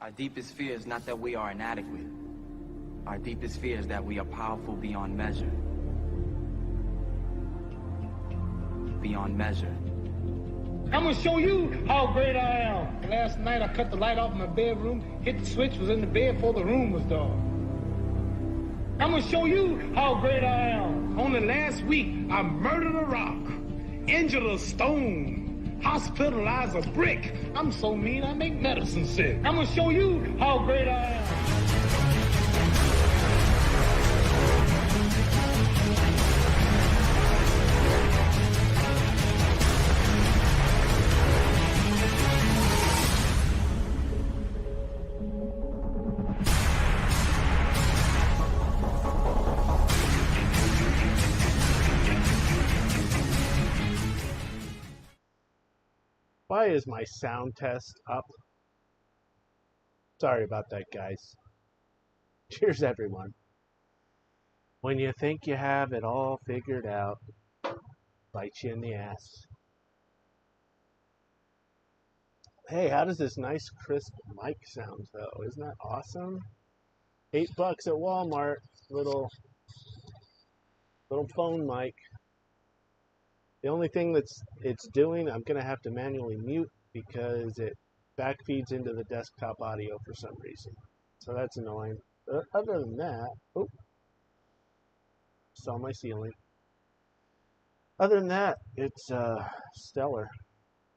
Our deepest fear is not that we are inadequate. Our deepest fear is that we are powerful beyond measure. Beyond measure. I'm gonna show you how great I am. Last night I cut the light off in my bedroom, hit the switch, was in the bed before the room was dark. I'm gonna show you how great I am. Only last week I murdered a rock, injured a stone, hospitalized a brick. I'm so mean I make medicine sick. I'm gonna show you how great I am. Why is my sound test up? Sorry about that, guys. Cheers, everyone. When you think you have it all figured out, bite you in the ass. Hey, how does this nice, crisp mic sound, though? Isn't that awesome? $8 at Walmart. Little phone mic. The only thing it's doing, I'm going to have to manually mute because it backfeeds into the desktop audio for some reason. So that's annoying. But other than that, oh, saw my ceiling. Other than that, it's stellar.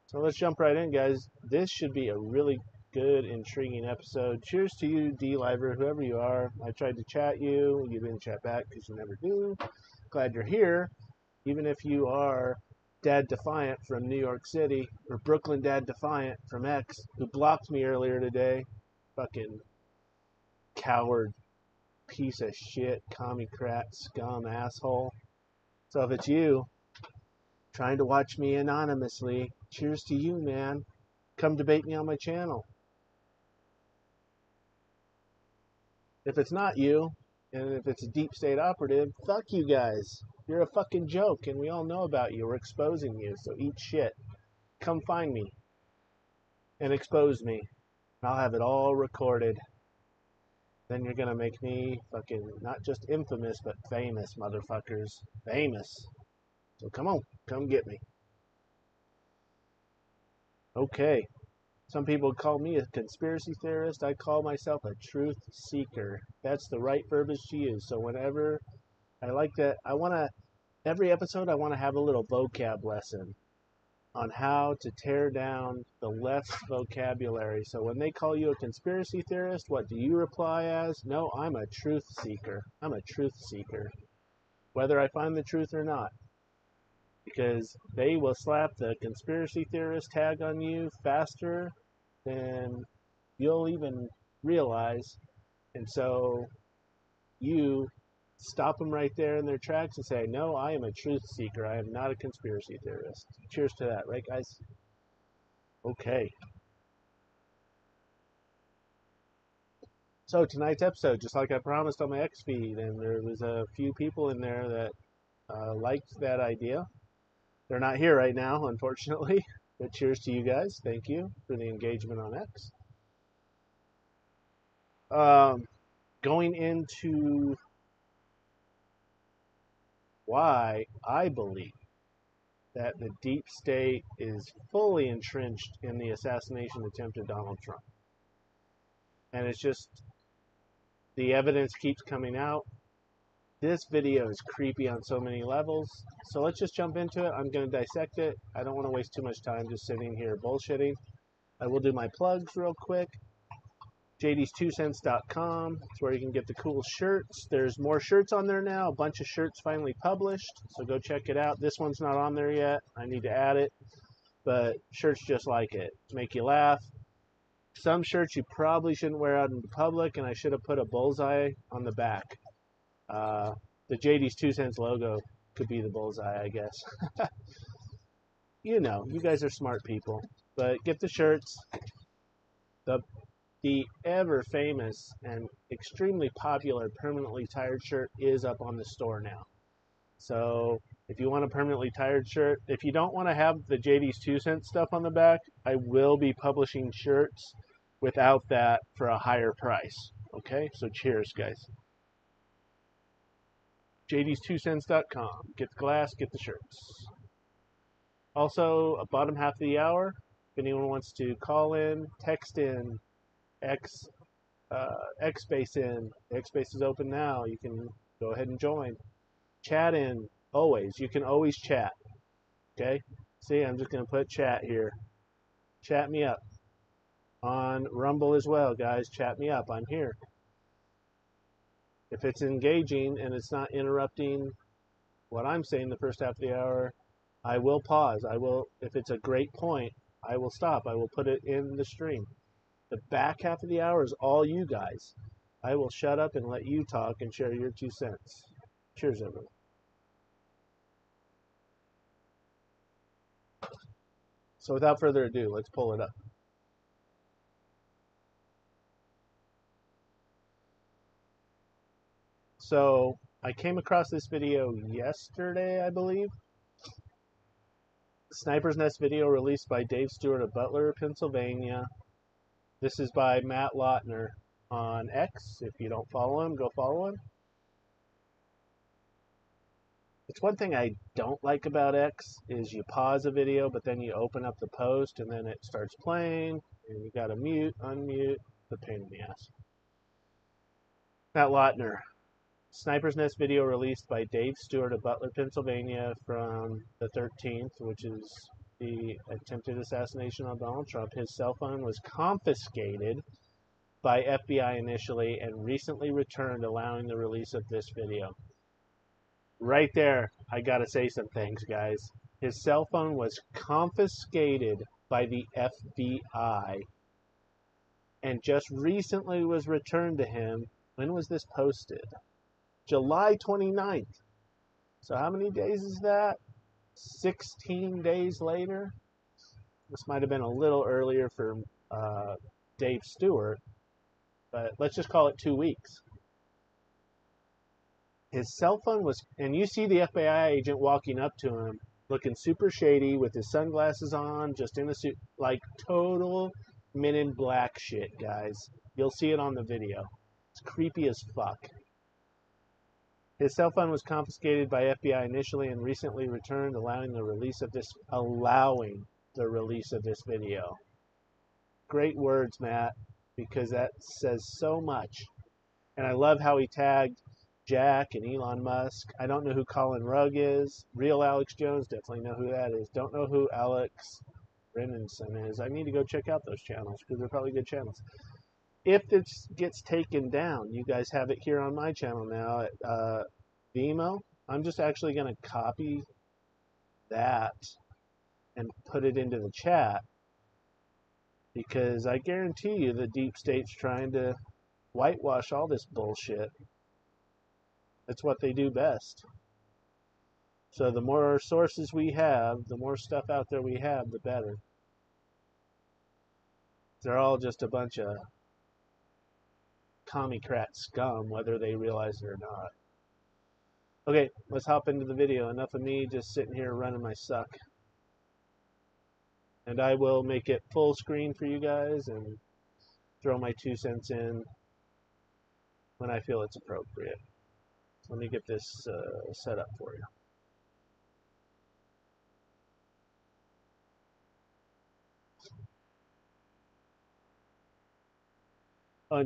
So let's jump right in, guys. This should be a really good, intriguing episode. Cheers to you, D-Liver, whoever you are. I tried to chat you. You didn't chat back because you never do. Glad you're here. Even if you are Dad Defiant from New York City, or Brooklyn Dad Defiant from X, who blocked me earlier today. Fucking coward, piece of shit, commie crat, scum, asshole. So if it's you, trying to watch me anonymously, cheers to you, man. Come debate me on my channel. If it's not you, and if it's a deep state operative, fuck you guys. You're a fucking joke, and we all know about you. We're exposing you, so eat shit. Come find me and expose me. I'll have it all recorded. Then you're gonna make me fucking not just infamous, but famous, motherfuckers. Famous. So come on, come get me. Okay. Some people call me a conspiracy theorist. I call myself a truth seeker. That's the right verbiage to use. So whenever I like that, every episode I want to have a little vocab lesson on how to tear down the left's vocabulary. So when they call you a conspiracy theorist, what do you reply as? No, I'm a truth seeker. I'm a truth seeker. Whether I find the truth or not. Because they will slap the conspiracy theorist tag on you faster than you'll even realize. And so you stop them right there in their tracks and say, no, I am a truth seeker. I am not a conspiracy theorist. Cheers to that, right, guys? Okay. So tonight's episode, just like I promised on my X feed, and there was a few people in there that liked that idea. They're not here right now, unfortunately, but cheers to you guys. Thank you for the engagement on X. Going into why I believe that the deep state is fully entrenched in the assassination attempt of Donald Trump. And it's just, the evidence keeps coming out. This video is creepy on so many levels. So let's just jump into it. I'm going to dissect it. I don't want to waste too much time just sitting here bullshitting. I will do my plugs real quick. JD's2cents.com. It's where you can get the cool shirts. There's more shirts on there now. A bunch of shirts finally published. So go check it out. This one's not on there yet. I need to add it. But shirts just like it. Make you laugh. Some shirts you probably shouldn't wear out in public, and I should have put a bullseye on the back. The JD's 2 cents logo could be the bullseye, I guess. You know, you guys are smart people. But get the shirts. The ever famous and extremely popular permanently tired shirt is up on the store now. So if you want a permanently tired shirt, if you don't want to have the JD's 2 cents stuff on the back, I will be publishing shirts without that for a higher price. Okay, so cheers, guys. JD's2cents.com. Get the glass, get the shirts. Also, bottom half of the hour, if anyone wants to call in, text in, X space in. X space is open now. You can go ahead and join. Chat in, always. You can always chat. Okay? See, I'm just going to put chat here. Chat me up. On Rumble as well, guys. Chat me up. I'm here. If it's engaging and it's not interrupting what I'm saying the first half of the hour, I will pause. I will, if it's a great point, I will stop. I will put it in the stream. The back half of the hour is all you guys. I will shut up and let you talk and share your 2 cents. Cheers, everyone. So without further ado, let's pull it up. So I came across this video yesterday, I believe. Sniper's Nest video released by Dave Stewart of Butler, Pennsylvania. This is by Matt Lautner on X. If you don't follow him, go follow him. It's one thing I don't like about X is you pause a video, but then you open up the post and then it starts playing and you gotta mute, unmute, the pain in the ass. Matt Lautner. Sniper's Nest video released by Dave Stewart of Butler, Pennsylvania from the 13th, which is the attempted assassination on Donald Trump. His cell phone was confiscated by FBI initially and recently returned, allowing the release of this video. Right there, I gotta say some things, guys. His cell phone was confiscated by the FBI and just recently was returned to him. When was this posted? July 29th. So how many days is that? 16 days later? This might have been a little earlier for Dave Stewart, but let's just call it 2 weeks. His cell phone was, and you see the FBI agent walking up to him, looking super shady with his sunglasses on, just in a suit, like total Men in Black shit, guys. You'll see it on the video. It's creepy as fuck. His cell phone was confiscated by FBI initially and recently returned, allowing the release of this video. Great words, Matt, because that says so much. And I love how he tagged Jack and Elon Musk. I don't know who Colin Rugg is. Real Alex Jones, definitely know who that is. Don't know who Alex Renenson is. I need to go check out those channels because they're probably good channels. If this gets taken down, you guys have it here on my channel now at Vimeo. I'm just actually going to copy that and put it into the chat because I guarantee you the deep state's trying to whitewash all this bullshit. That's what they do best. So the more sources we have, the more stuff out there we have, the better. They're all just a bunch of commie-crat scum, whether they realize it or not. Okay, let's hop into the video. Enough of me just sitting here running my suck. And I will make it full screen for you guys and throw my 2 cents in when I feel it's appropriate. Let me get this set up for you.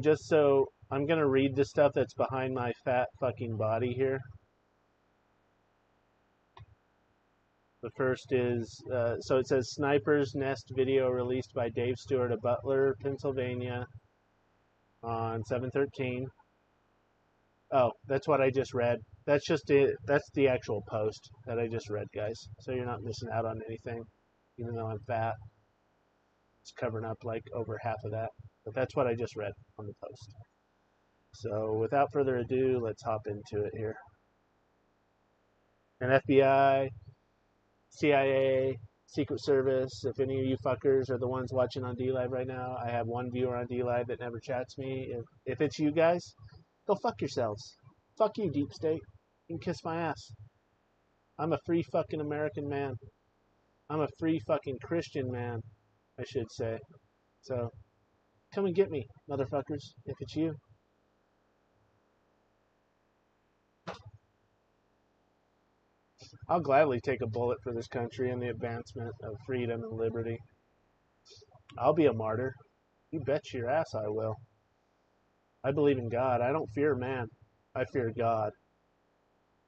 Just so I'm going to read the stuff that's behind my fat fucking body here. The first is, so it says Sniper's Nest video released by Dave Stewart of Butler, Pennsylvania on 7/13. Oh, that's what I just read. That's just it. That's the actual post that I just read, guys. So you're not missing out on anything, even though I'm fat. It's covering up like over half of that. But that's what I just read on the post. So without further ado, let's hop into it here. And FBI, CIA, Secret Service, if any of you fuckers are the ones watching on D-Live right now, I have one viewer on D-Live that never chats me. If it's you guys, go fuck yourselves. Fuck you, Deep State. You can kiss my ass. I'm a free fucking American man. I'm a free fucking Christian man, I should say. So, Come and get me, motherfuckers, if it's you. I'll gladly take a bullet for this country and the advancement of freedom and liberty. I'll be a martyr. You bet your ass I will. I believe in God. I don't fear man. I fear God.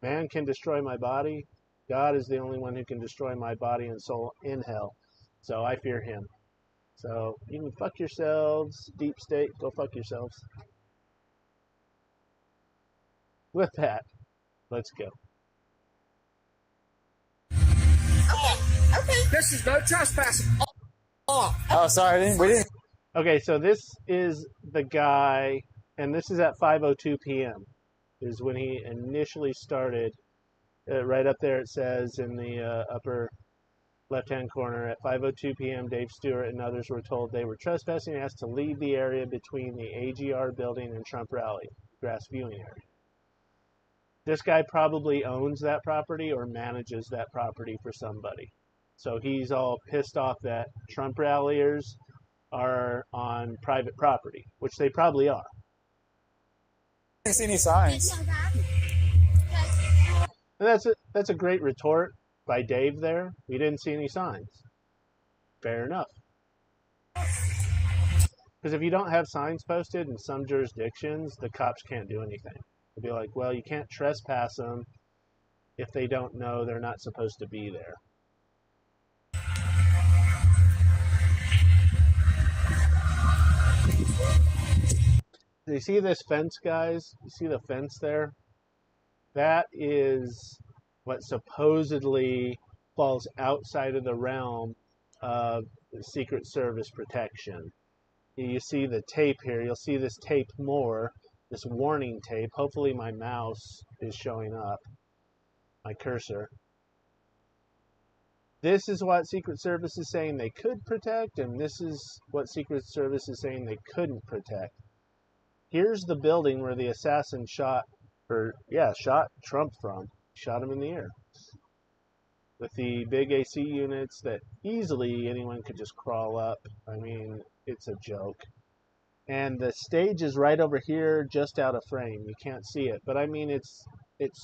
Man can destroy my body. God is the only one who can destroy my body and soul in hell. So I fear him. So you can fuck yourselves, deep state, go fuck yourselves. With that, let's go. Okay. This is no trespassing. Oh, sorry, we didn't. Okay, so this is the guy, and this is at 5:02 p.m. is when he initially started. Right up there it says in the upper left-hand corner, at 5:02 p.m., Dave Stewart and others were told they were trespassing and asked to leave the area between the AGR building and Trump Rally, grass viewing area. This guy probably owns that property or manages that property for somebody. So he's all pissed off that Trump ralliers are on private property, which they probably are. I didn't see any signs. And that's a great retort by Dave there. We didn't see any signs. Fair enough. Because if you don't have signs posted in some jurisdictions, the cops can't do anything. They'll be like, well, you can't trespass them if they don't know they're not supposed to be there. Do you see this fence, guys? You see the fence there? That is what supposedly falls outside of the realm of Secret Service protection. You see the tape here. You'll see this tape more, this warning tape. Hopefully my mouse is showing up, my cursor. This is what Secret Service is saying they could protect, and this is what Secret Service is saying they couldn't protect. Here's the building where the assassin shot Trump from. Shot him in the ear. With the big AC units that easily anyone could just crawl up. I mean, it's a joke. And the stage is right over here, just out of frame. You can't see it, but I mean, it's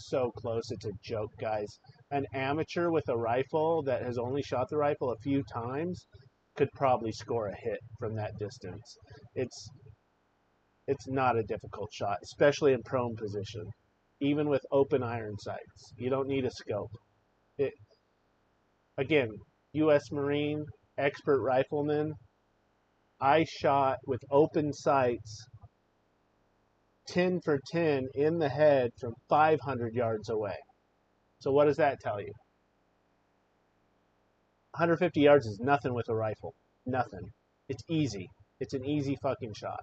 so close. It's a joke, guys. An amateur with a rifle that has only shot the rifle a few times could probably score a hit from that distance. It's not a difficult shot, especially in prone position. Even with open iron sights. You don't need a scope. Again, U.S. Marine, expert rifleman, I shot with open sights 10 for 10 in the head from 500 yards away. So what does that tell you? 150 yards is nothing with a rifle. Nothing. It's easy. It's an easy fucking shot.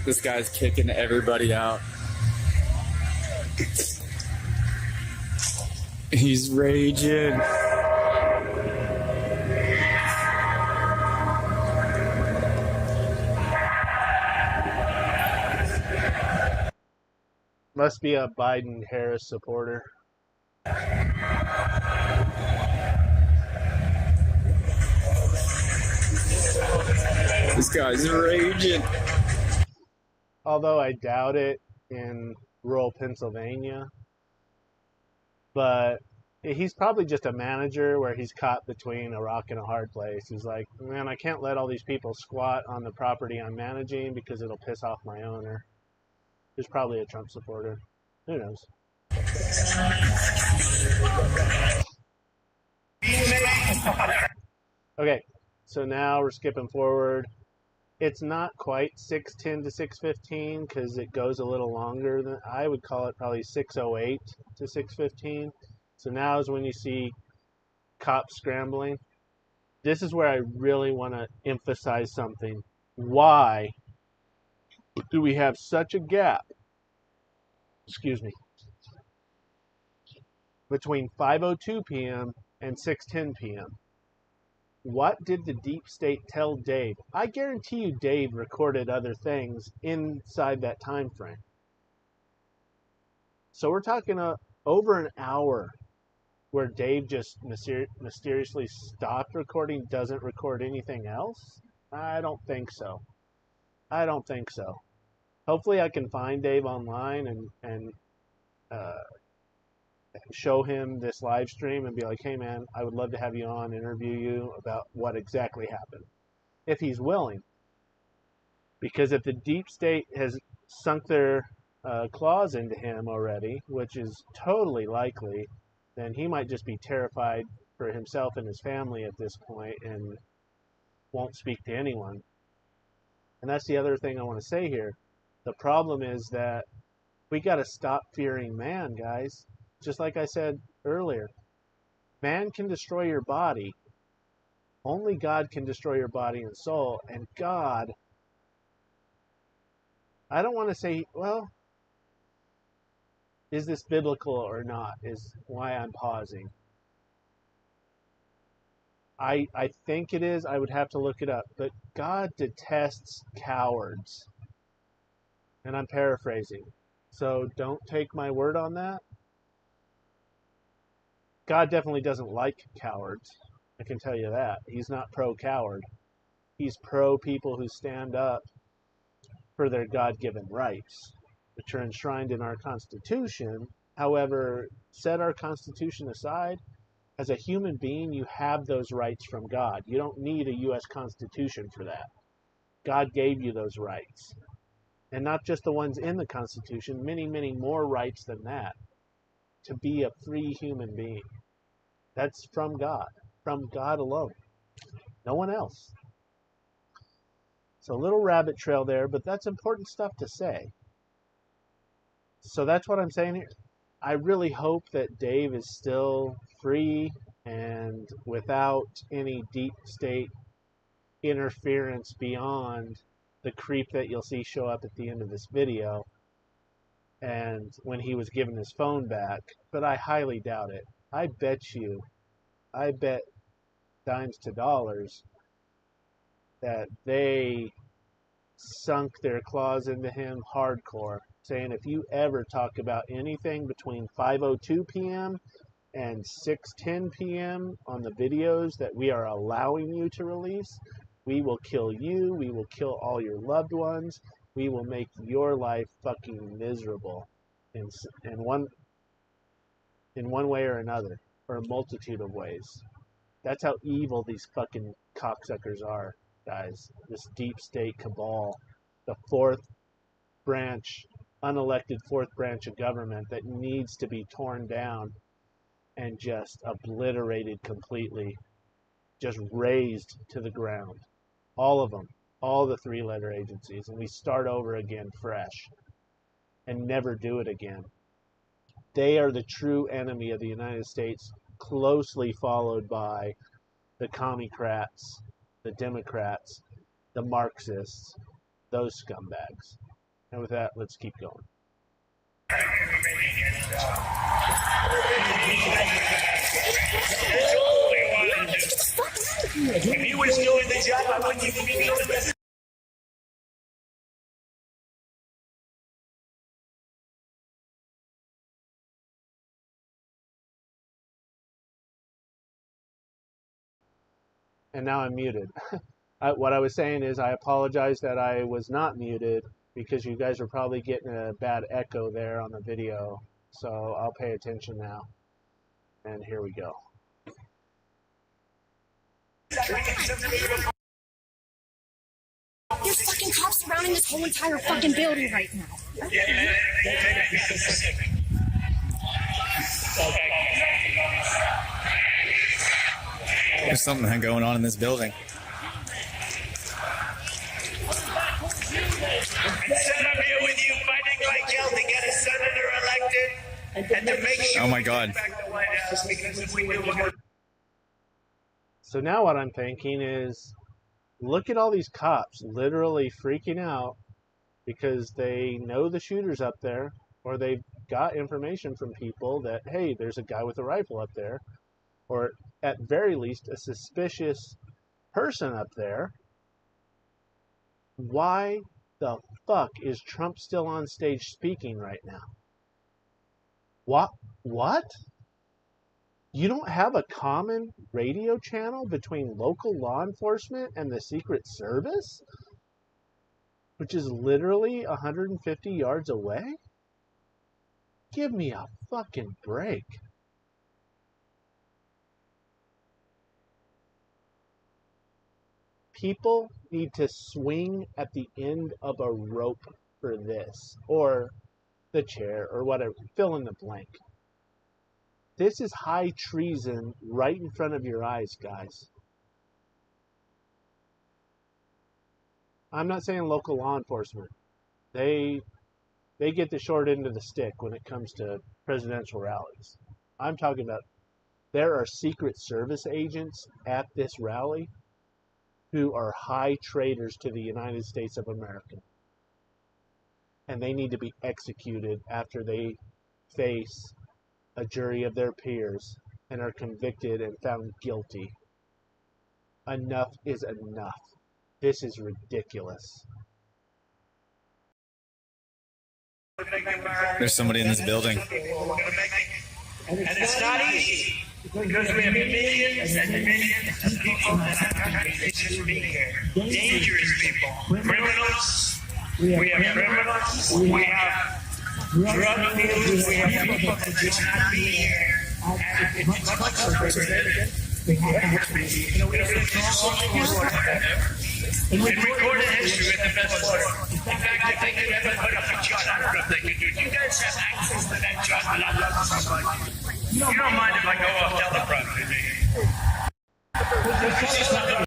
This guy's kicking everybody out. He's raging. Must be a Biden-Harris supporter. This guy's raging. Although I doubt it in rural Pennsylvania. But he's probably just a manager where he's caught between a rock and a hard place. He's like, man, I can't let all these people squat on the property I'm managing because it'll piss off my owner. He's probably a Trump supporter. Who knows? Okay, so now we're skipping forward. It's not quite 6:10 to 6:15 because it goes a little longer than I would call it, probably 6:08 to 6:15. So now is when you see cops scrambling. This is where I really want to emphasize something. Why do we have such a gap? Excuse me. Between 5:02 p.m. and 6:10 p.m. What did the deep state tell Dave? I guarantee you Dave recorded other things inside that time frame. So we're talking over an hour where Dave just mysteriously stopped recording, doesn't record anything else? I don't think so. I don't think so. Hopefully I can find Dave online and show him this live stream and be like, hey man, I would love to have you on, interview you about what exactly happened, if he's willing. Because if the deep state has sunk their claws into him already, which is totally likely, then he might just be terrified for himself and his family at this point and won't speak to anyone. And that's the other thing I want to say here. The problem is that we got to stop fearing man, guys. Just like I said earlier, man can destroy your body. Only God can destroy your body and soul. And God, I don't want to say, well, is this biblical or not, is why I'm pausing. I think it is. I would have to look it up. But God detests cowards. And I'm paraphrasing. So don't take my word on that. God definitely doesn't like cowards. I can tell you that. He's not pro-coward. He's pro-people who stand up for their God-given rights, which are enshrined in our Constitution. However, set our Constitution aside, as a human being, you have those rights from God. You don't need a U.S. Constitution for that. God gave you those rights. And not just the ones in the Constitution, many, many more rights than that, to be a free human being. That's from God alone, no one else. So a little rabbit trail there, but that's important stuff to say. So that's what I'm saying here. I really hope that Dave is still free and without any deep state interference beyond the creep that you'll see show up at the end of this video and when he was given his phone back, but I highly doubt it. I bet dimes to dollars that they sunk their claws into him hardcore, saying if you ever talk about anything between 5:02 p.m. and 6:10 p.m. on the videos that we are allowing you to release, we will kill you, we will kill all your loved ones, we will make your life fucking miserable in one way or another, or a multitude of ways. That's how evil these fucking cocksuckers are, guys. This deep state cabal, the fourth branch, unelected fourth branch of government that needs to be torn down and just obliterated completely, just razed to the ground. All of them, all the three-letter agencies, and we start over again fresh and never do it again. They are the true enemy of the United States, closely followed by the Commie-crats, the Democrats, the Marxists, those scumbags. And with that, let's keep going. If he was doing the job, I wouldn't even be doing this. And now I'm muted. What I was saying is I apologize that I was not muted because you guys are probably getting a bad echo there on the video. So I'll pay attention now. And here we go. There's fucking cops surrounding this whole entire fucking building right now. There's something going on in this building. I'm here with you fighting like hell to get a senator elected and to make sure Oh my God. back to the White House, because if we do, we're going to... So now what I'm thinking is, look at all these cops literally freaking out because they know the shooter's up there, or they've got information from people that, hey, there's a guy with a rifle up there, or at very least a suspicious person up there. Why the fuck is Trump still on stage speaking right now? What? What? You don't have a common radio channel between local law enforcement and the Secret Service? Which is literally 150 yards away? Give me a fucking break. People need to swing at the end of a rope for this, or the chair, or whatever. Fill in the blank. This is high treason right in front of your eyes, guys. I'm not saying local law enforcement. They get the short end of the stick when it comes to presidential rallies. I'm talking about there are Secret Service agents at this rally who are high traitors to the United States of America. And they need to be executed after they face a jury of their peers and are convicted and found guilty. Enough is enough. This is ridiculous. There's somebody in this building. And it's not easy, because we have millions and millions of people that have countries that shouldn't be here. Dangerous people. Criminals. We have criminals. We have drug dealers. We have people that should not be here. And it's much frustrating. We in recorded history with the best order. In fact, if they could ever put up a chart, I don't know if they could do it. You guys have access to that chart, but I love somebody. You don't mind if I go off teleprompter, do you?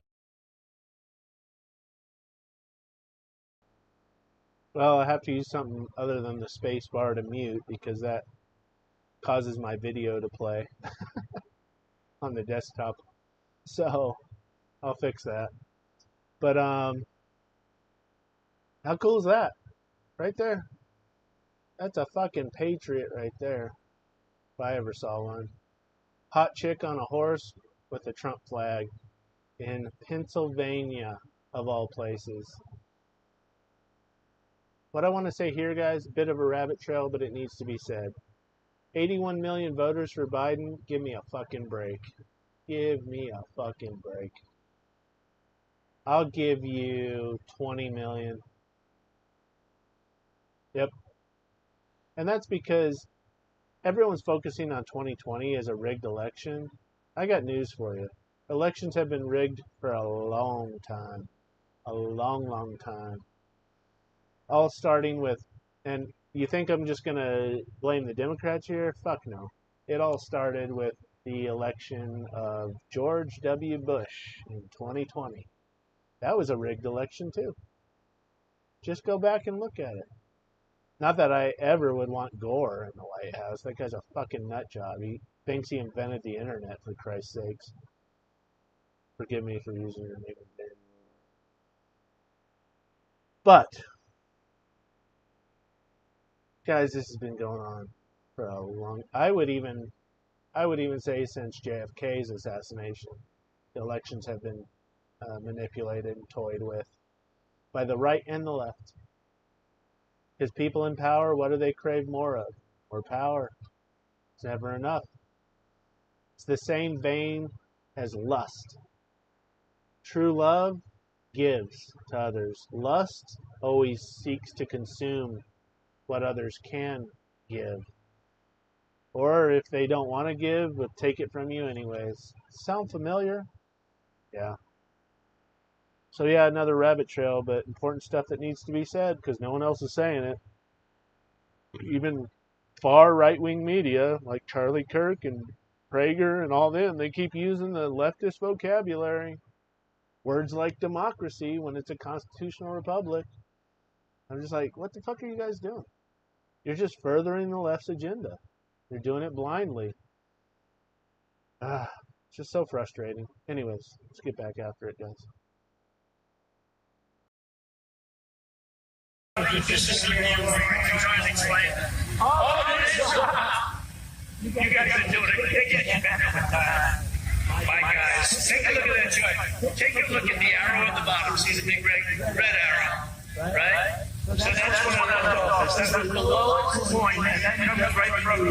Well, I have to use something other than the space bar to mute because that causes my video to play on the desktop. So I'll fix that. But how cool is that? Right there. That's a fucking patriot right there. If I ever saw one. Hot chick on a horse with a Trump flag in Pennsylvania, of all places. What I want to say here, guys, a bit of a rabbit trail, but it needs to be said. 81 million voters for Biden. Give me a fucking break. Give me a fucking break. I'll give you 20 million. Yep. And that's because everyone's focusing on 2020 as a rigged election. I got news for you. Elections have been rigged for a long time. A long, long time. All starting with, and you think I'm just going to blame the Democrats here? Fuck no. It all started with the election of George W. Bush in 2020. That was a rigged election too. Just go back and look at it. Not that I ever would want Gore in the White House. That guy's a fucking nut job. He thinks he invented the internet, for Christ's sakes. Forgive me for using your name. But, guys, this has been going on for a long. I would even say since JFK's assassination, the elections have been manipulated and toyed with by the right and the left. Because people in power, what do they crave more of? More power. It's never enough. It's the same vein as lust. True love gives to others. Lust always seeks to consume what others can give. Or if they don't want to give, will take it from you anyways. Sound familiar? Yeah. So yeah, another rabbit trail, but important stuff that needs to be said because no one else is saying it. Even far right-wing media like Charlie Kirk and Prager and all them, they keep using the leftist vocabulary. Words like democracy when it's a constitutional republic. I'm just like, what the fuck are you guys doing? You're just furthering the left's agenda. You're doing it blindly. It's just so frustrating. Anyways, let's get back after it, guys. This is the one where I'm trying to explain. All this you guys are doing it. They get you back on time. My guys, take a look at that chart. Take a look at the arrow at the bottom. See the big red arrow, right? So that's what I left off. That's the lowest point, and that comes right from the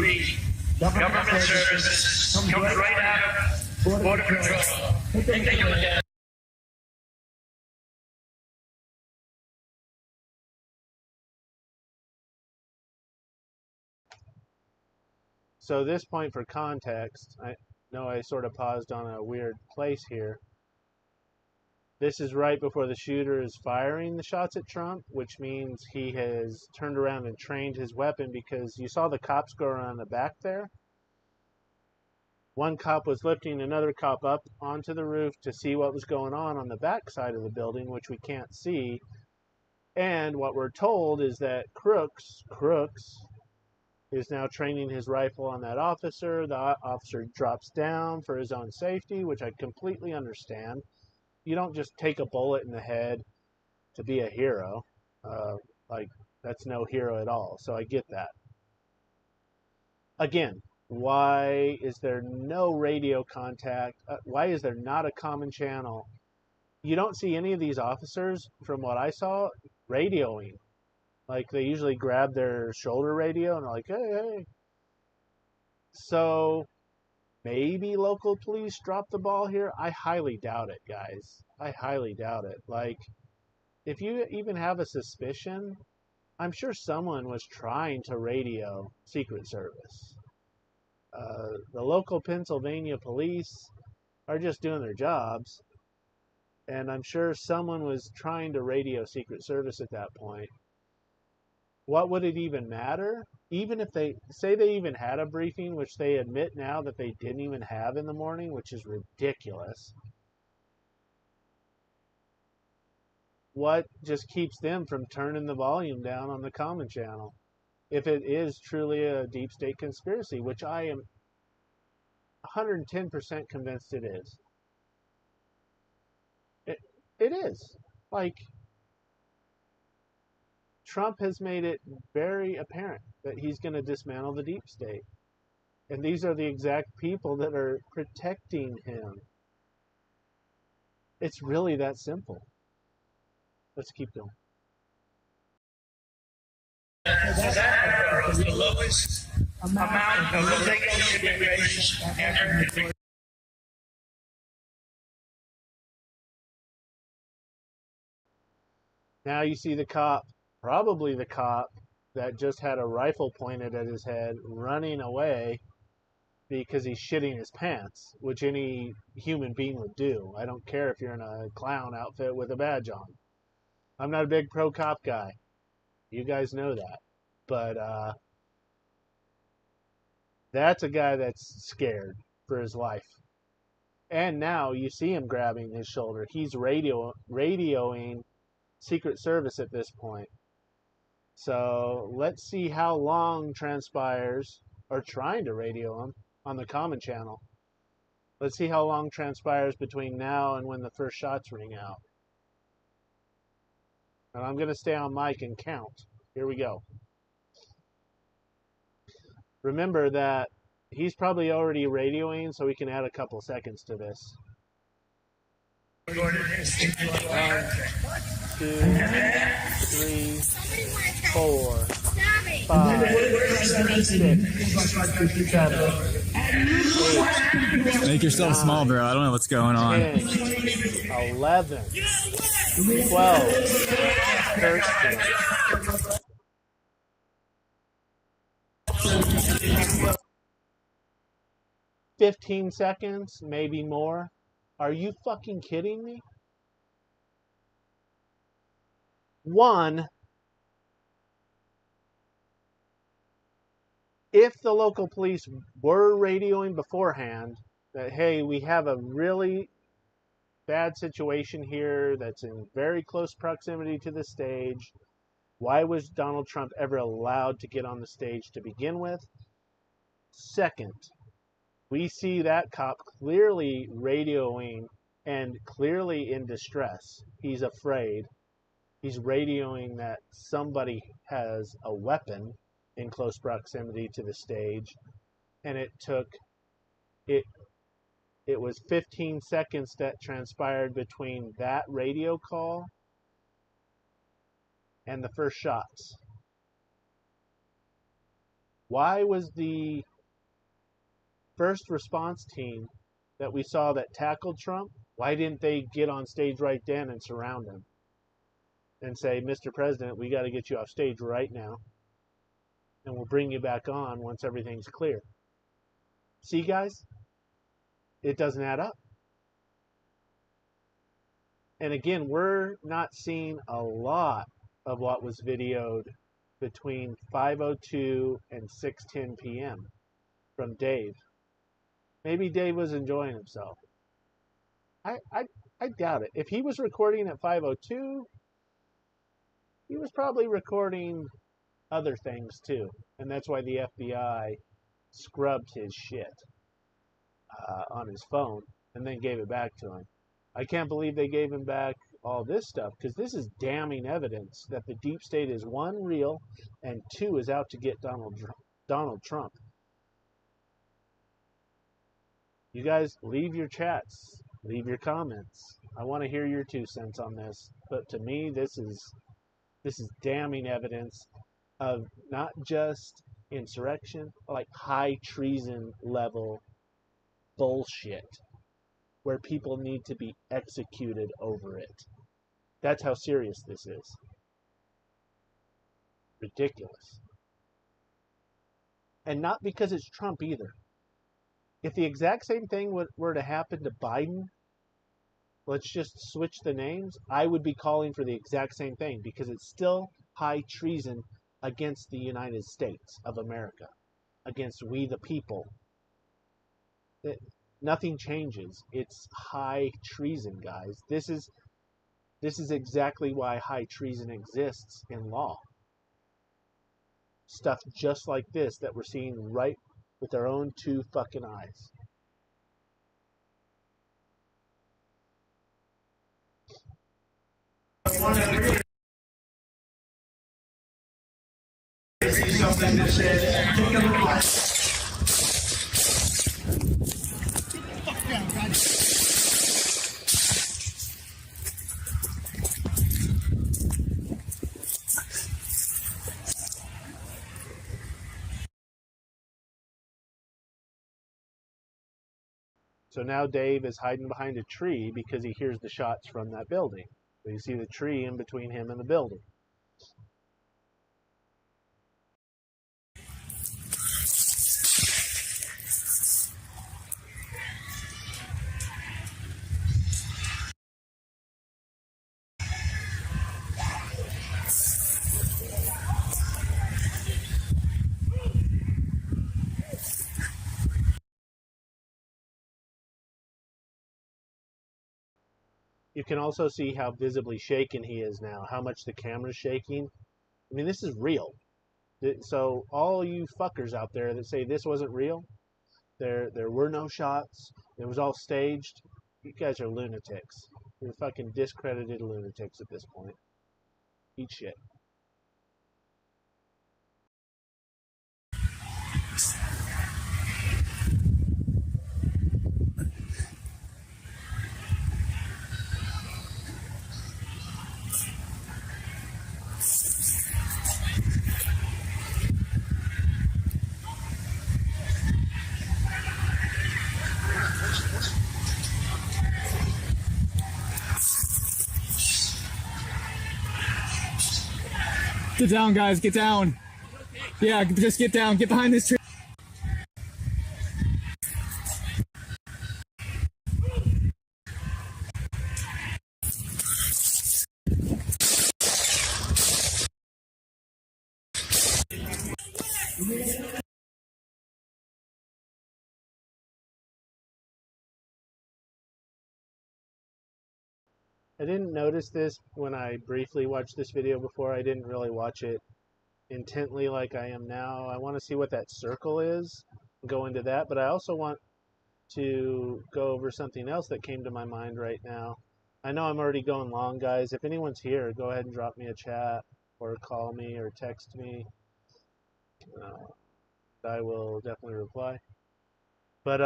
government services comes right out of Border Patrol. Take a look at it. So this point for context, I know I sort of paused on a weird place here. This is right before the shooter is firing the shots at Trump, which means he has turned around and trained his weapon, because you saw the cops go around the back there. One cop was lifting another cop up onto the roof to see what was going on the back side of the building, which we can't see. And what we're told is that Crooks is now training his rifle on that officer. The officer drops down for his own safety, which I completely understand. You don't just take a bullet in the head to be a hero. Like, that's no hero at all. So I get that. Again, why is there no radio contact? Why is there not a common channel? You don't see any of these officers, from what I saw, radioing. Like, they usually grab their shoulder radio and are like, hey, hey. So maybe local police dropped the ball here. I highly doubt it, guys. I highly doubt it. Like, if you even have a suspicion, I'm sure someone was trying to radio Secret Service. The local Pennsylvania police are just doing their jobs, and I'm sure someone was trying to radio Secret Service at that point. What would it even matter? Even if they say they even had a briefing, which they admit now that they didn't even have in the morning, which is ridiculous. What just keeps them from turning the volume down on the common channel? If it is truly a deep state conspiracy, which I am 110% convinced it is. It is. Like, Trump has made it very apparent that he's going to dismantle the deep state. And these are the exact people that are protecting him. It's really that simple. Let's keep going. That was the lowest amount of illegal immigration ever. Now you see the cop, probably the cop that just had a rifle pointed at his head, running away because he's shitting his pants, which any human being would do. I don't care if you're in a clown outfit with a badge on. I'm not a big pro-cop guy. You guys know that. But that's a guy that's scared for his life. And now you see him grabbing his shoulder. He's radioing Secret Service at this point. So let's see how long transpires, or trying to radio him on the common channel. Let's see how long transpires between now and when the first shots ring out. And I'm going to stay on mic and count. Here we go. Remember that he's probably already radioing, so we can add a couple seconds to this. 1, 2, 3, 4, 5, 6, 7, 8. Make yourself small, bro. I don't know what's going on. 10, 11, 12, 13. 15 seconds, maybe more. Are you fucking kidding me? 1, if the local police were radioing beforehand that, hey, we have a really bad situation here that's in very close proximity to the stage, why was Donald Trump ever allowed to get on the stage to begin with? Second, we see that cop clearly radioing and clearly in distress. He's afraid. He's radioing that somebody has a weapon in close proximity to the stage. And it was 15 seconds that transpired between that radio call and the first shots. Why was the first response team that we saw that tackled Trump, why didn't they get on stage right then and surround him and say, Mr. President, we got to get you off stage right now, and we'll bring you back on once everything's clear? See, guys, it doesn't add up. And again, we're not seeing a lot of what was videoed between 5:02 and 6:10 p.m. from Dave. Maybe Dave was enjoying himself. I doubt it. If he was recording at 5:02, he was probably recording other things too. And that's why the FBI scrubbed his shit on his phone and then gave it back to him. I can't believe they gave him back all this stuff, because this is damning evidence that the deep state is, one, real, and two, is out to get Donald Trump. You guys, leave your chats, leave your comments. I want to hear your 2 cents on this. But to me, this is damning evidence of not just insurrection, like high treason level bullshit, where people need to be executed over it. That's how serious this is. Ridiculous. And not because it's Trump either. If the exact same thing were to happen to Biden, let's just switch the names, I would be calling for the exact same thing, because it's still high treason against the United States of America, against we the people. Nothing changes. It's high treason, guys. This is exactly why high treason exists in law. Stuff just like this that we're seeing right with our own 2 fucking eyes. Something that said, take a look. So now Dave is hiding behind a tree because he hears the shots from that building. So you see the tree in between him and the building. You can also see how visibly shaken he is now, how much the camera's shaking. I mean, this is real. So all you fuckers out there that say this wasn't real, there were no shots, it was all staged, you guys are lunatics. You're fucking discredited lunatics at this point. Eat shit. Get down, guys, get down. Yeah, just get down. Get behind this tree. I didn't notice this when I briefly watched this video before. I didn't really watch it intently like I am now. I want to see what that circle is, go into that, but I also want to go over something else that came to my mind right now. I know I'm already going long, guys. If anyone's here, go ahead and drop me a chat or call me or text me. I will definitely reply. But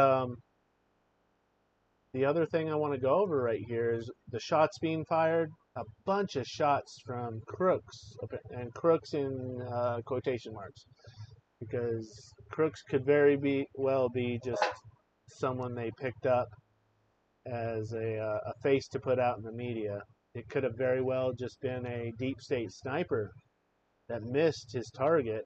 the other thing I want to go over right here is the shots being fired. A bunch of shots from crooks, and crooks in quotation marks. because crooks could very well be just someone they picked up as a face to put out in the media. It could have very well just been a deep state sniper that missed his target.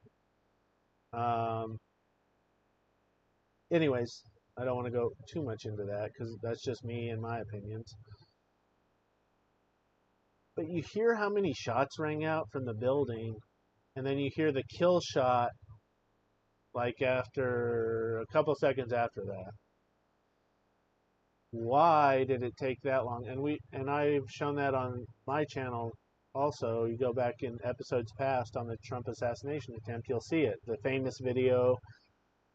Anyways, I don't want to go too much into that because that's just me and my opinions. But you hear how many shots rang out from the building, and then you hear the kill shot like after a couple seconds after that. Why did it take that long? And I've shown that on my channel also. You go back in episodes past on the Trump assassination attempt, you'll see it. The famous video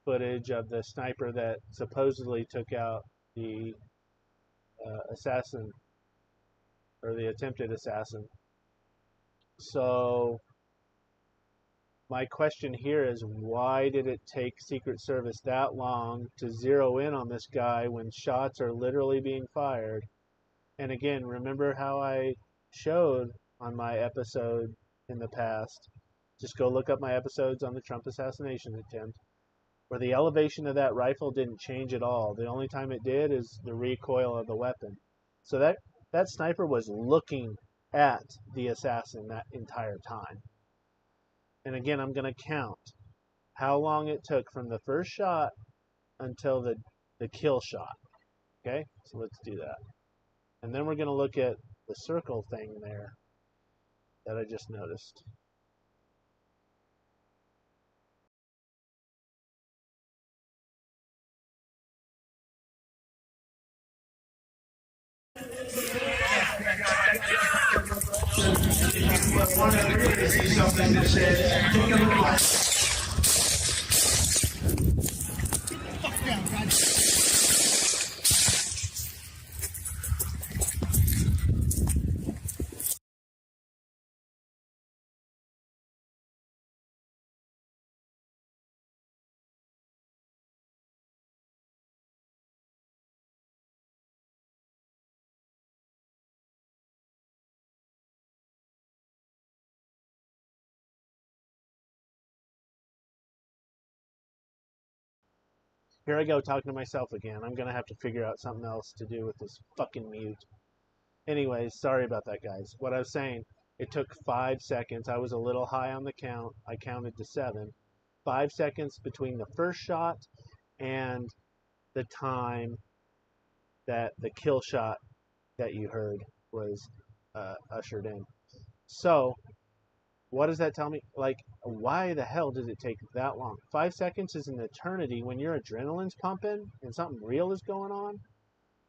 footage of the sniper that supposedly took out the assassin, or the attempted assassin. So my question here is, why did it take Secret Service that long to zero in on this guy when shots are literally being fired? And again, remember how I showed on my episode in the past, just go look up my episodes on the Trump assassination attempt, where the elevation of that rifle didn't change at all. The only time it did is the recoil of the weapon. So that sniper was looking at the assassin that entire time. And again, I'm going to count how long it took from the first shot until the kill shot. Okay, so let's do that. And then we're going to look at the circle thing there that I just noticed. One of the really see something that says, take a look like. Here I go talking to myself again. I'm going to have to figure out something else to do with this fucking mute. Anyways, sorry about that, guys. What I was saying, it took 5 seconds. I was a little high on the count. I counted to 7. 5 seconds between the first shot and the time that the kill shot that you heard was ushered in. So, what does that tell me? Like, why the hell did it take that long? 5 seconds is an eternity when your adrenaline's pumping and something real is going on.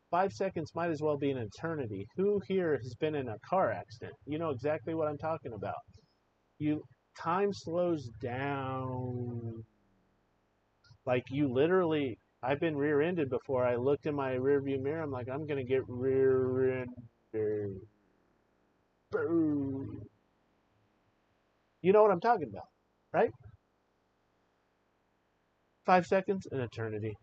5 seconds might as well be an eternity. Who here has been in a car accident? You know exactly what I'm talking about. Time slows down. Like, you literally, I've been rear-ended before. I looked in my rearview mirror. I'm like, I'm going to get rear-ended. Boom. You know what I'm talking about, right? 5 seconds, an eternity.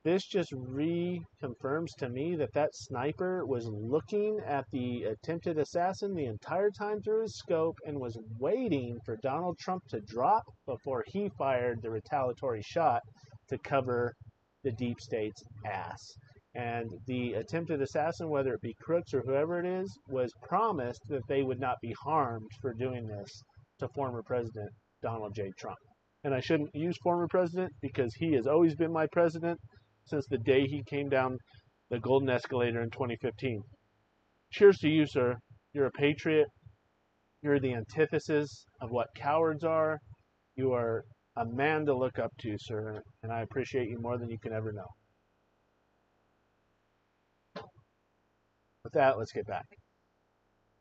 This just reconfirms to me that sniper was looking at the attempted assassin the entire time through his scope and was waiting for Donald Trump to drop before he fired the retaliatory shot to cover the deep state's ass. And the attempted assassin, whether it be crooks or whoever it is, was promised that they would not be harmed for doing this to former President Donald J. Trump. And I shouldn't use former president because he has always been my president since the day he came down the golden escalator in 2015. Cheers to you, sir. You're a patriot. You're the antithesis of what cowards are. You are a man to look up to, sir, and I appreciate you more than you can ever know. With that, let's get back.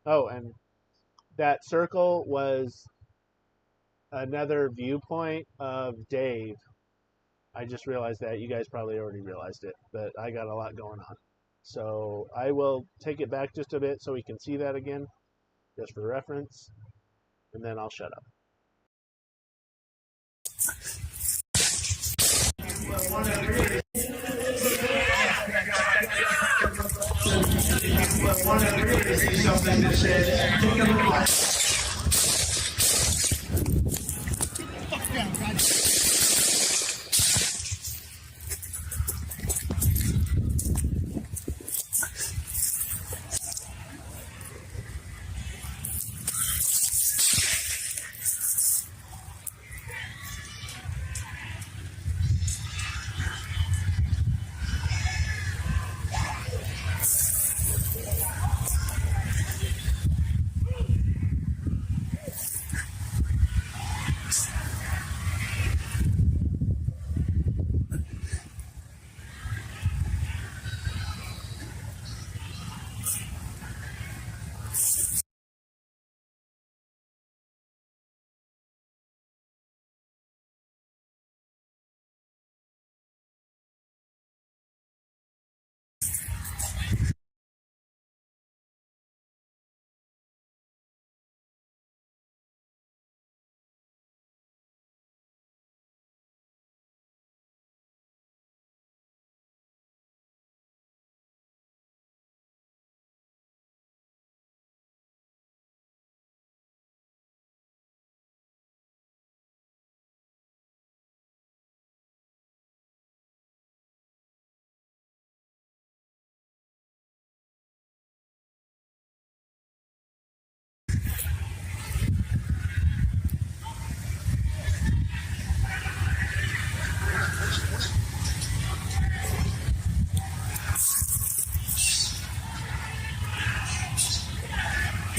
Oh, and that circle was another viewpoint of Dave. I just realized that. You guys probably already realized it, but I got a lot going on. So I will take it back just a bit so we can see that again, just for reference, and then I'll shut up. One of the really see something that says, take a look like.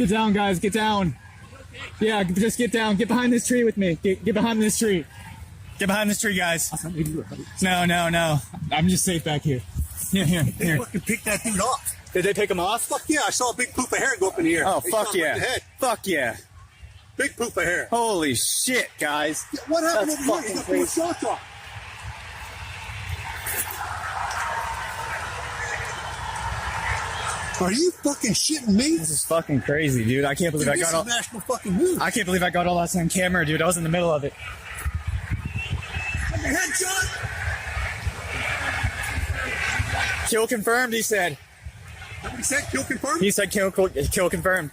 Get down, guys. Get down. Yeah, just get down. Get behind this tree with me. Get behind this tree. Get behind this tree, guys. No. I'm just safe back here. Here. They fucking picked that dude off. Did they take him off? Fuck yeah, I saw a big poof of hair go up in the air. Oh, They fuck shot him right in yeah. the head. Fuck yeah. Big poof of hair. Holy shit, guys. What happened That's over here? fucking He's up in the crazy. shots off. Are you fucking shitting me? This is fucking crazy, dude. I can't believe Dude, I this got is all. national fucking news. I can't believe I got all that on camera, dude. I was in the middle of it. Headshot. Kill confirmed, he said. What he said? Kill confirmed? He said kill confirmed.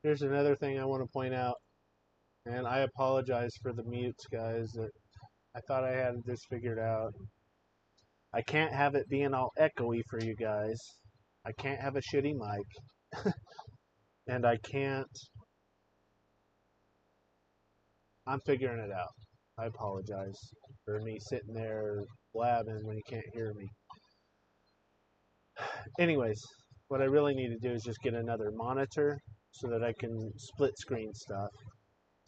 Here's another thing I want to point out, and I apologize for the mutes, guys. That I thought I had this figured out. I can't have it being all echoey for you guys. I can't have a shitty mic. And I can't... I'm figuring it out. I apologize for me sitting there blabbing when you can't hear me. Anyways, what I really need to do is just get another monitor so that I can split screen stuff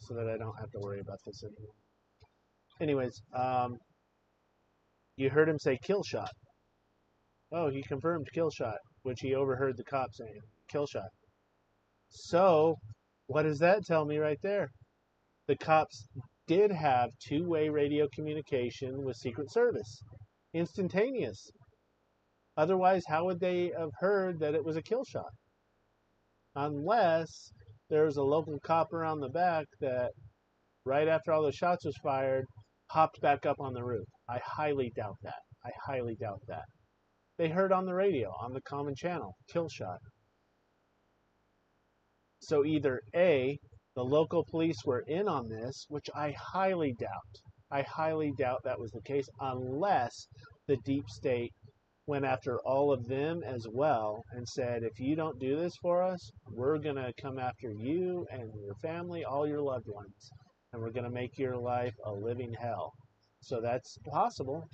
so that I don't have to worry about this anymore. Anyways, you heard him say kill shot. Oh, he confirmed kill shot, which he overheard the cop saying kill shot. So, what does that tell me right there? The cops did have two-way radio communication with Secret Service. Instantaneous. Otherwise, how would they have heard that it was a kill shot? Unless there's a local cop around the back that, right after all the shots was fired, hopped back up on the roof. I highly doubt that. I highly doubt that. They heard on the radio, on the common channel, kill shot. So either A, the local police were in on this, which I highly doubt. I highly doubt that was the case, unless the deep state went after all of them as well and said, if you don't do this for us, we're going to come after you and your family, all your loved ones, and we're going to make your life a living hell. So that's possible.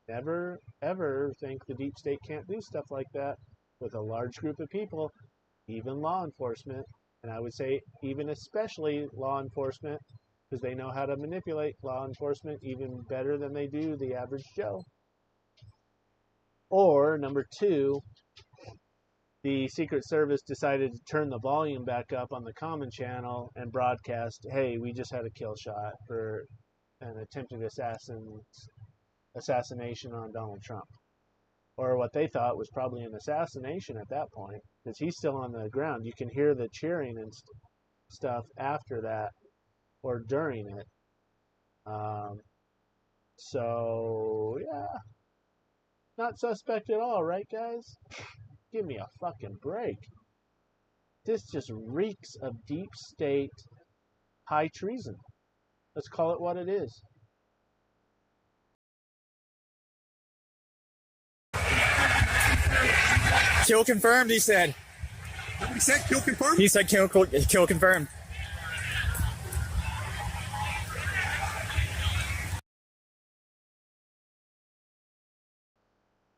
Never, ever think the deep state can't do stuff like that with a large group of people, even law enforcement. And I would say even especially law enforcement, because they know how to manipulate law enforcement even better than they do the average Joe. Or, number two, the Secret Service decided to turn the volume back up on the common channel and broadcast, hey, we just had a kill shot for an attempted assassination on Donald Trump. Or what they thought was probably an assassination at that point, because he's still on the ground. You can hear the cheering and stuff after that or during it. So, yeah. Not suspect at all, right, guys? Give me a fucking break. This just reeks of deep state high treason. Let's call it what it is. Kill confirmed, he said. What he said? Kill confirmed? He said kill confirmed.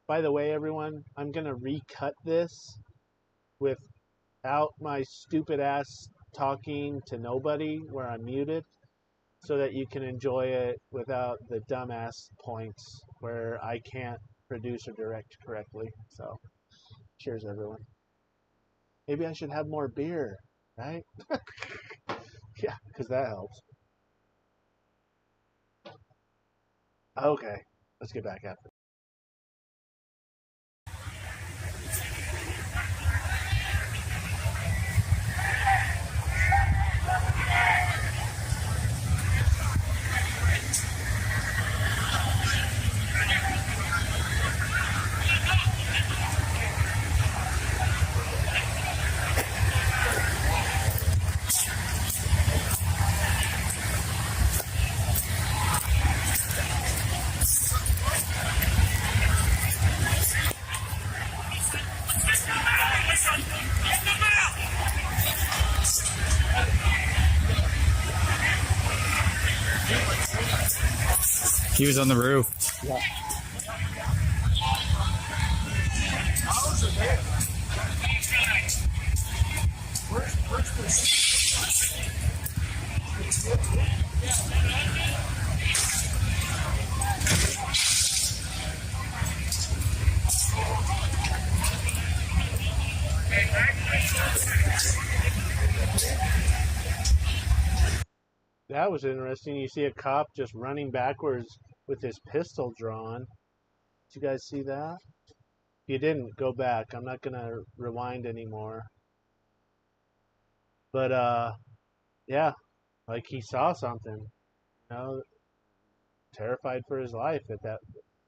By the way, everyone, I'm going to recut this without my stupid ass talking to nobody where I'm muted so that you can enjoy it without the dumbass points where I can't produce or direct correctly. So, cheers, everyone. Maybe I should have more beer, right? Yeah, because that helps. Okay, let's get back after. He was on the roof. Yeah. That was interesting. You see a cop just running backwards with his pistol drawn. Did you guys see that? If you didn't, go back. I'm not going to rewind anymore. But, yeah, like he saw something. You know, terrified for his life at that.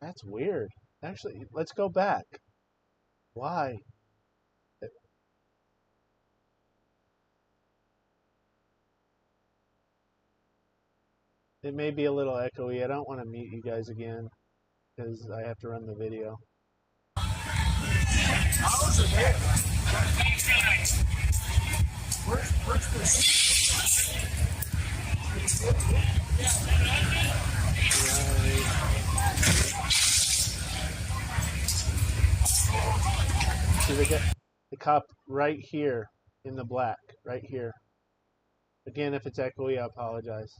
That's weird. Actually, let's go back. Why? It may be a little echoey. I don't want to mute you guys again because I have to run the video. See the cop right here in the black, right here. Again, if it's echoey, I apologize.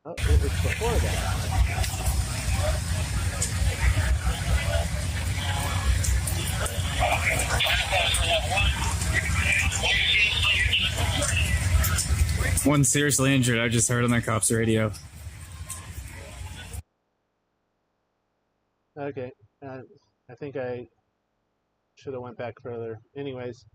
Oh, it was before that. One seriously injured. I just heard on the cops' radio. Okay, I think I should have went back further. Anyways,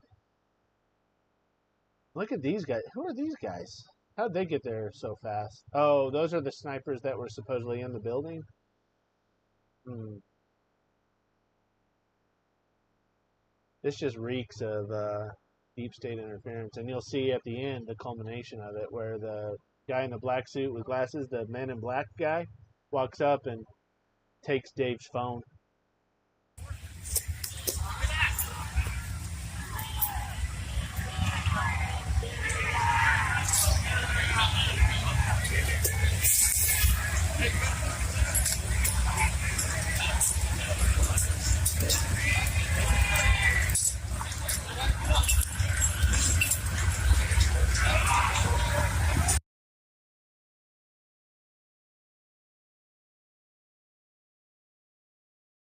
look at these guys. Who are these guys? How'd they get there so fast? Oh, those are the snipers that were supposedly in the building? This just reeks of deep state interference. And you'll see at the end the culmination of it where the guy in the black suit with glasses, the Men in Black guy, walks up and takes Dave's phone.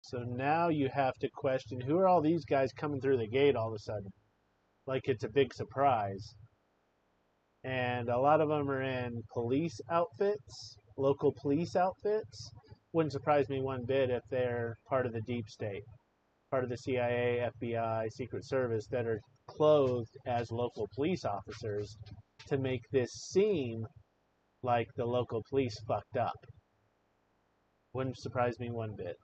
So now you have to question, who are all these guys coming through the gate all of a sudden? Like it's a big surprise. And a lot of them are in police outfits, local police outfits. Wouldn't surprise me one bit if they're part of the deep state, part of the CIA, FBI, Secret Service that are clothed as local police officers to make this seem like the local police fucked up. Wouldn't surprise me one bit.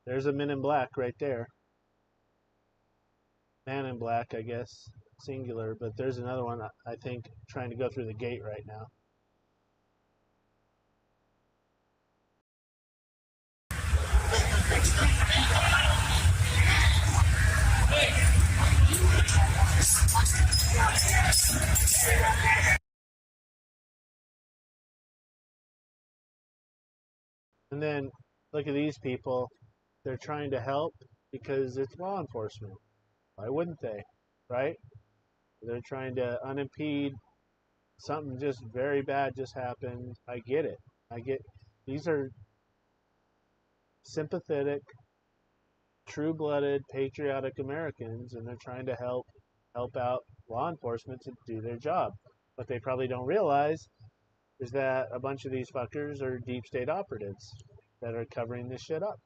There's a Men in Black right there. Man in Black, I guess, singular, but there's another one, I think, trying to go through the gate right now. And then, look at these people. They're trying to help because it's law enforcement. Why wouldn't they? Right? They're trying to unimpede something just very bad just happened. I get it. These are sympathetic, true-blooded, patriotic Americans, and they're trying to help out law enforcement to do their job. What they probably don't realize is that a bunch of these fuckers are deep state operatives that are covering this shit up.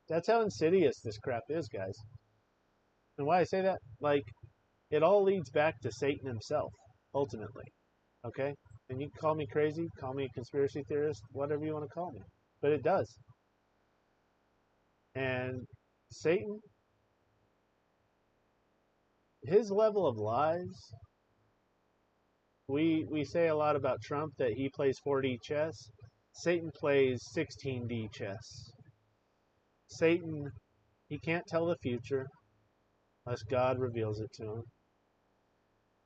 That's how insidious this crap is, guys. And why I say that, like, it all leads back to Satan himself, ultimately. Okay? And you can call me crazy, call me a conspiracy theorist, whatever you want to call me. But it does. And Satan his level of lies. We say a lot about Trump that he plays 4D chess. Satan plays 16D chess. Satan, he can't tell the future unless God reveals it to him.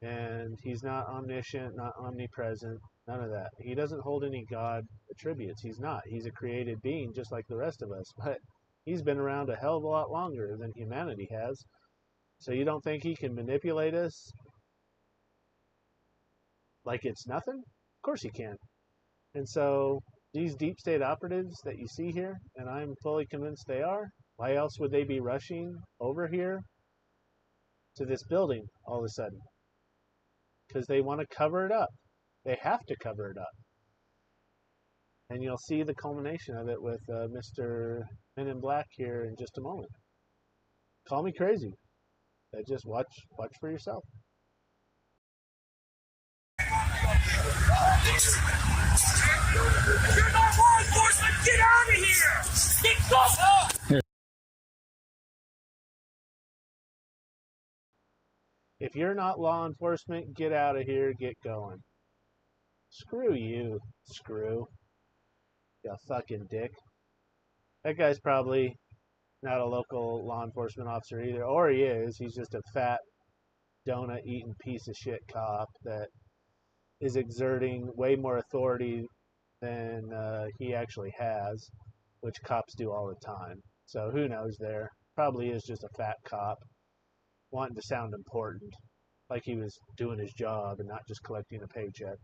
And he's not omniscient, not omnipresent, none of that. He doesn't hold any God attributes. He's not. He's a created being just like the rest of us. But he's been around a hell of a lot longer than humanity has. So you don't think he can manipulate us like it's nothing? Of course he can. And so these deep state operatives that you see here, and I'm fully convinced they are, why else would they be rushing over here to this building all of a sudden? Because they want to cover it up. They have to cover it up. And you'll see the culmination of it with Mr. Men in Black here in just a moment. Call me crazy. But just watch for yourself. You're not law enforcement! Get out of here! Get go! If you're not law enforcement, get out of here, get going. Screw you, screw. You fucking dick. That guy's probably not a local law enforcement officer either. Or he is. He's just a fat, donut-eating piece of shit cop that is exerting way more authority than he actually has, which cops do all the time. So who knows there? Probably is just a fat cop wanting to sound important, like he was doing his job and not just collecting a paycheck.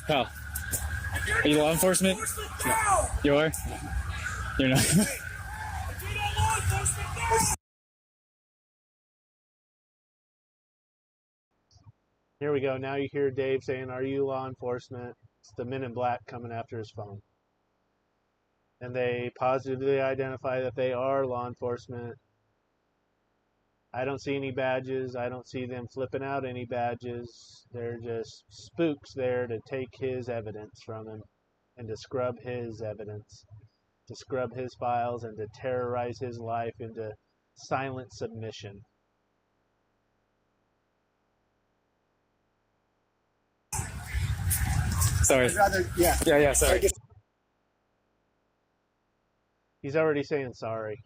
Pal, are you law enforcement? No! You are? You're not. You're not law enforcement! No! Here we go. Now you hear Dave saying, "Are you law enforcement?" It's the Men in Black coming after his phone. And they positively identify that they are law enforcement. I don't see any badges. I don't see them flipping out any badges. They're just spooks there to take his evidence from him and to scrub his evidence, to scrub his files and to terrorize his life into silent submission. Sorry. Yeah, sorry. He's already saying sorry.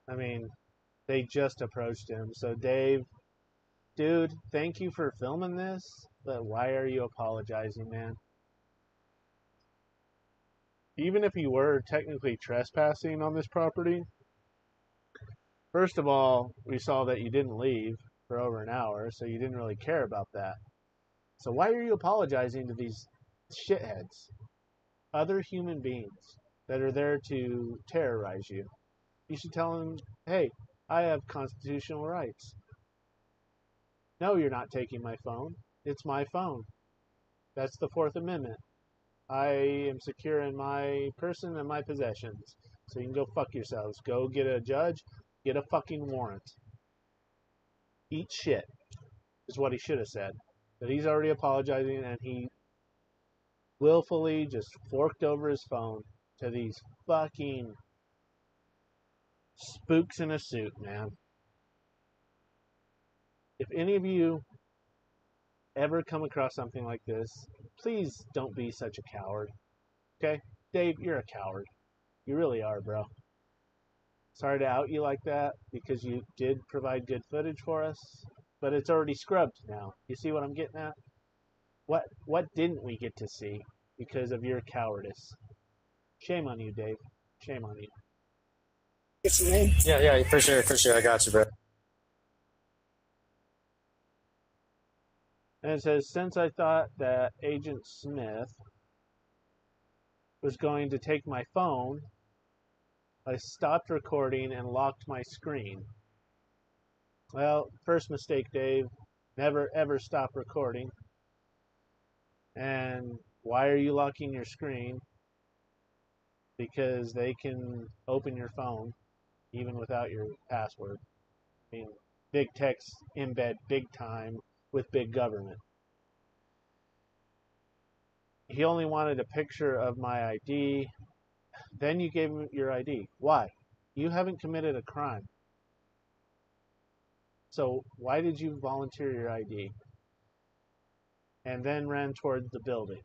I mean, they just approached him. So Dave, dude, thank you for filming this, but why are you apologizing, man? Even if you were technically trespassing on this property, first of all, we saw that you didn't leave for over an hour, so you didn't really care about that. So why are you apologizing to these shitheads? Other human beings that are there to terrorize you. You should tell them, hey, I have constitutional rights. No, you're not taking my phone. It's my phone. That's the Fourth Amendment. I am secure in my person and my possessions. So you can go fuck yourselves. Go get a judge. Get a fucking warrant. Eat shit is what he should have said. But he's already apologizing, and he willfully just forked over his phone to these fucking spooks in a suit, man. If any of you ever come across something like this, please don't be such a coward. Okay? Dave, you're a coward. You really are, bro. Sorry to out you like that because you did provide good footage for us, but it's already scrubbed now. You see what I'm getting at? What didn't we get to see because of your cowardice? Shame on you, Dave. Shame on you. Yeah, for sure. I got you, bro. And it says, since I thought that Agent Smith was going to take my phone, I stopped recording and locked my screen. Well, first mistake, Dave. Never, ever stop recording. And why are you locking your screen? Because they can open your phone even without your password. I mean, big techs embed big time with big government. He only wanted a picture of my ID. Then you gave him your ID. Why? You haven't committed a crime. So why did you volunteer your ID? And then ran toward the building.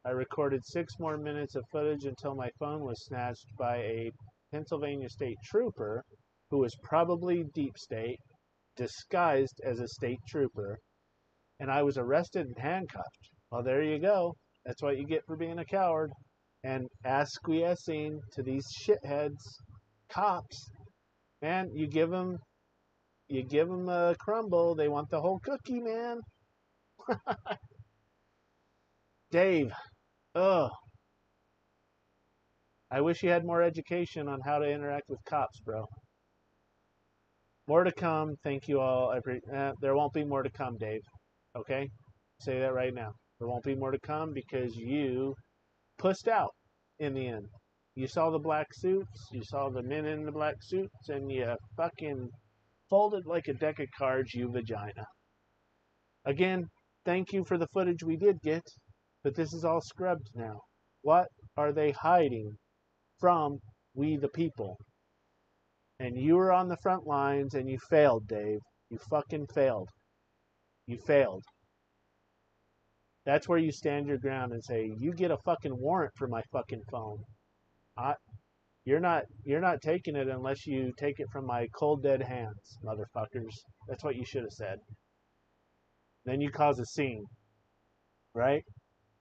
I recorded 6 more minutes of footage until my phone was snatched by a Pennsylvania state trooper who was probably deep state, disguised as a state trooper, and I was arrested and handcuffed. Well, there you go. That's what you get for being a coward and acquiescing to these shitheads, cops. Man, you give them a crumble, they want the whole cookie, man. Dave, ugh. I wish you had more education on how to interact with cops, bro. More to come. Thank you all. There won't be more to come, Dave. Okay? Say that right now. There won't be more to come because you pussed out in the end. You saw the black suits, you saw the men in the black suits, and you fucking folded like a deck of cards, you vagina. Again, thank you for the footage we did get, but this is all scrubbed now. What are they hiding from we the people? And you were on the front lines and you failed, Dave. You fucking failed. You failed. That's where you stand your ground and say, you get a fucking warrant for my fucking phone. You're not taking it unless you take it from my cold dead hands, motherfuckers. That's what you should have said. Then you cause a scene, right?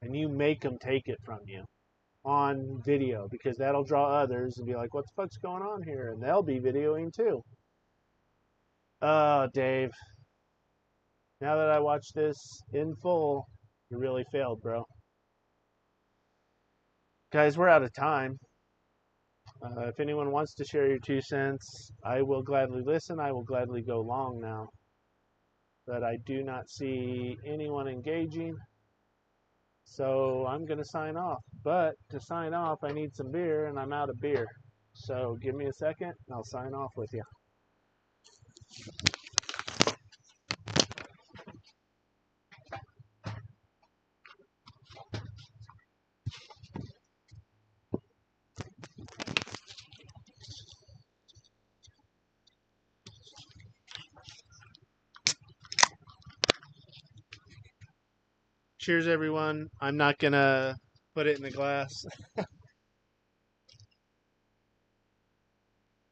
And you make them take it from you on video because that'll draw others and be like, what the fuck's going on here? And they'll be videoing too. Oh, Dave. Now that I watch this in full, you really failed, bro. Guys, we're out of time. If anyone wants to share your 2 cents, I will gladly listen. I will gladly go long now. But I do not see anyone engaging. So I'm going to sign off. But to sign off, I need some beer, and I'm out of beer. So give me a second, and I'll sign off with you. Cheers, everyone. I'm not going to put it in the glass.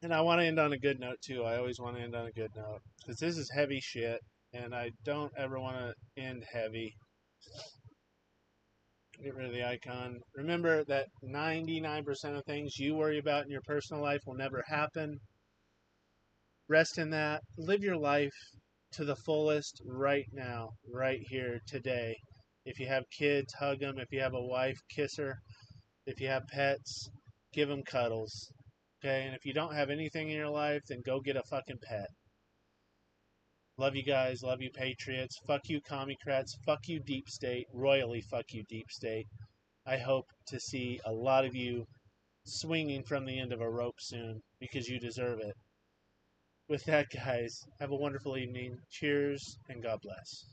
And I want to end on a good note, too. I always want to end on a good note. Because this is heavy shit, and I don't ever want to end heavy. Get rid of the icon. Remember that 99% of things you worry about in your personal life will never happen. Rest in that. Live your life to the fullest right now, right here, today. If you have kids, hug them. If you have a wife, kiss her. If you have pets, give them cuddles. Okay? And if you don't have anything in your life, then go get a fucking pet. Love you guys. Love you, patriots. Fuck you, commie-crats. Fuck you, deep state. Royally fuck you, deep state. I hope to see a lot of you swinging from the end of a rope soon because you deserve it. With that, guys, have a wonderful evening. Cheers, and God bless.